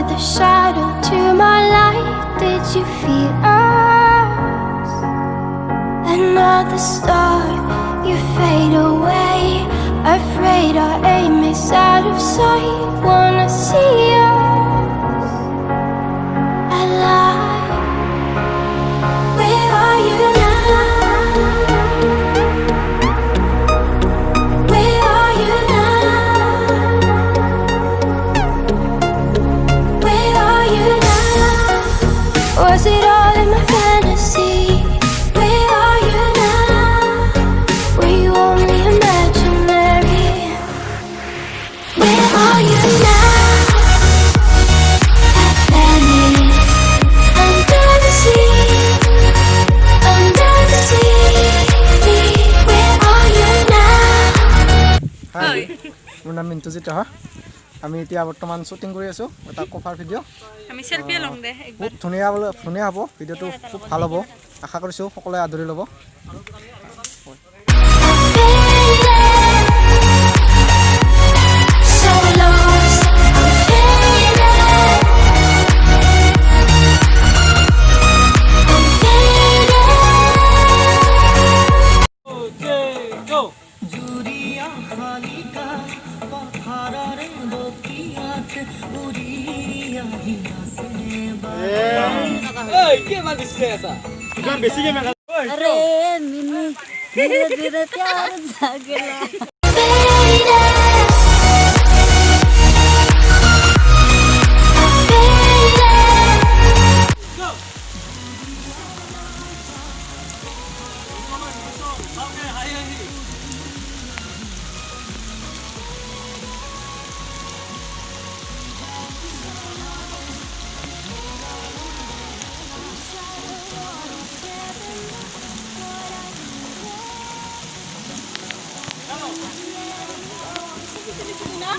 were the shadow to my light. Did you feel us? Another star, you fade away. Afraid our aim is out of sight. Wanna see us alive. Where are you now? Where are you now? Where are you now? Was it all in my fantasy? Where are you now? Were you only imaginary? Where are you now? Atlantis, under the sea, under the sea. Where are you now? Hi, মোৰ নাম মিন্টুজিত ৰহা। আমি এতিয়া বৰ্তমান shooting কৰি আছোঁ এটা cover ভিডিঅ'। আমি সেলফি লং দে খুব ধুনীয়া হ'ব ভিডিঅ'টো, খুব ভাল হ'ব। আশা কৰিছোঁ সকলোৱে আদৰি ল'ব। So lost, I'm faded. I'm faded. জুরিয়া খালিকা পথারারে বকিয়াত উড়িয়া হিনাসে अरे मिनी धीरे धीरे प्यार जागला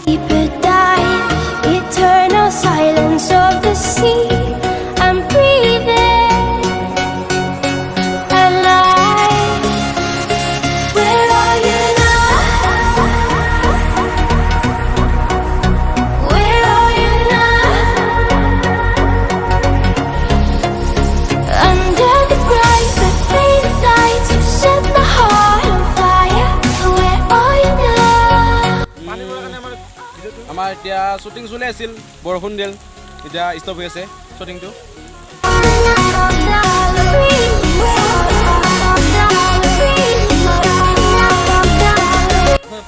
Deeper dive, eternal silence of the sea. I'm breathing alive. Where are you now? Where are you now? Under the bright but faded lights, you set the heart on fire. Where are you now? আমাৰ এতিয়া shooting চলি আছিল, বৰষুণ দিল, এতিয়া stop হৈ আছে শ্বুটিংটো।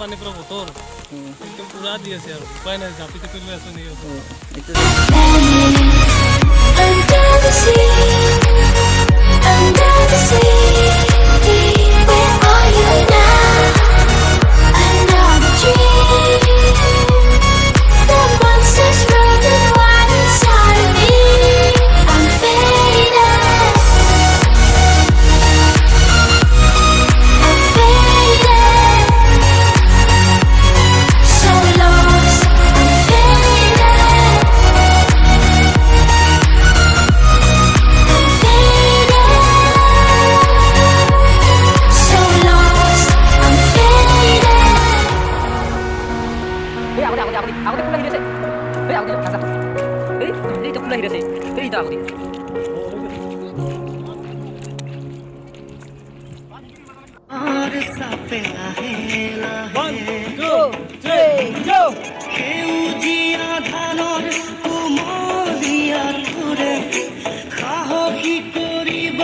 পানী পুৰা বতৰ একদম পুৰা দি আছে আৰু উপায় নাই, জাপি টাপি লৈ আছো নেকি। Under the sea, under the sea. Where are you now? Another dream. The monsters running wild inside of me. I'm faded. I'm faded. So lost. I'm faded. I'm faded. So lost. I'm faded. আর সাপে লাহে লাহে সেউজীয়া ধানৰ কোমলীয়া ফুৰে সাহসী কৰিব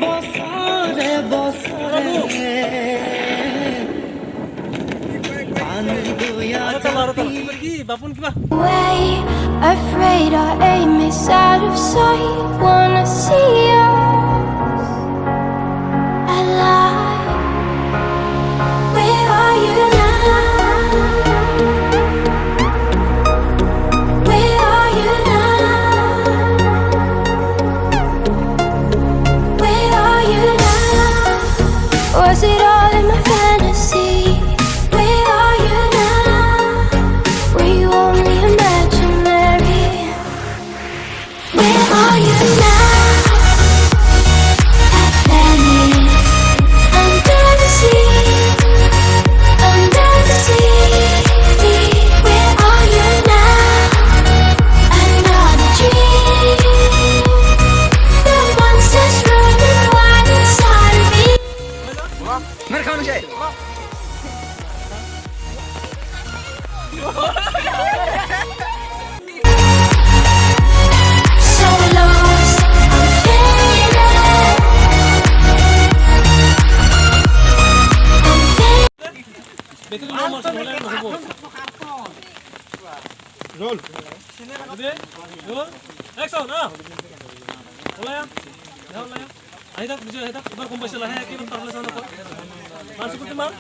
বছৰে বছৰে পান গয়া কি বাপুন কিবা Way, afraid our aim is out of sight. Wanna see us alive. Where are you now? Where are you now? Where are you now? Was it all in my fantasy? Where are you now? Were you only imaginary? Where are you now? মাৰচোন হ'লে নহ'ব roll action ওলাই আহি থাক বুজি আহি থাক এবাৰ গম পাইছে লাহে কি তাহলে চাওঁ নকয় মাৰছো কোটি মাৰ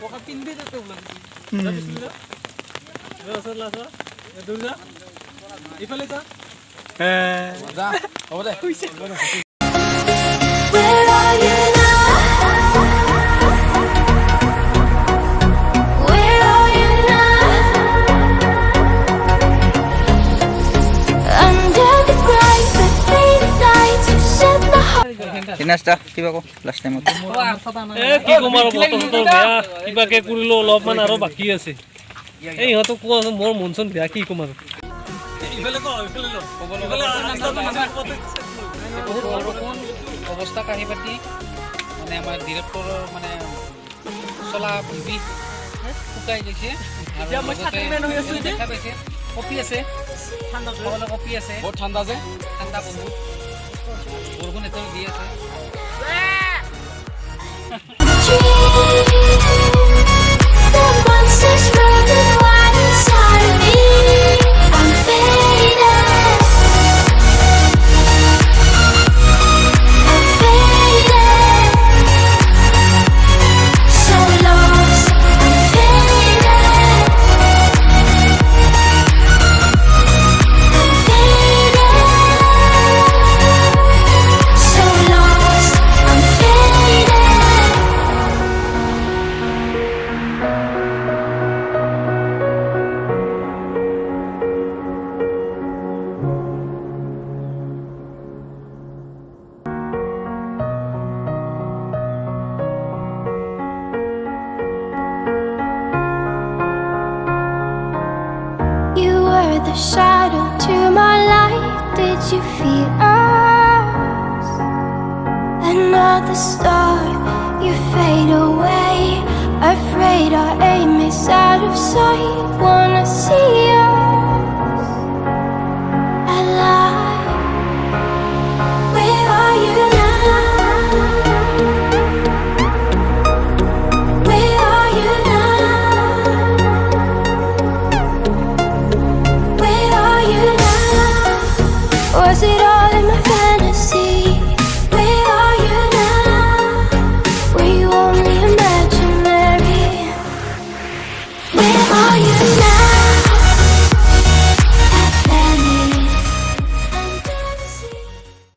পকা পিন্ধি দিতে ওলাই লাছা দূৰ যা ইফালে যা যা হ'ব দে Where are you now? Where are you now? Under the bright but faded lights, you set the heart. দিনাজটা কিবা কো লাষ্ট টাইমত এ কি কম আৰু বতৰ বেয়া কিবাকে কৰিলো অলপমান আৰু বাকী আছে এই ইহঁতক কোৱা মোৰ মনচন বেয়া কি কম আৰু ইফালে ল অৱস্থা কাহি পাতি মানে আমাৰ ডিৰেক্টৰৰ মানে চলা বিবি শুকাই গৈছে আৰু দেখা পাইছে কপি আছে ঠাণ্ডা কপি আছে বহুত ঠাণ্ডা যে ঠাণ্ডা বহুত বৰষুণ এটাও দি আছে The monsters running wild inside of me. I'm faded. I'm faded. So lost. I'm faded. I'm faded. So lost. I'm faded. You were the shadow to my light. Did you feel us? Another star, you fade away. Afraid our aim is out of sight. Wanna see us.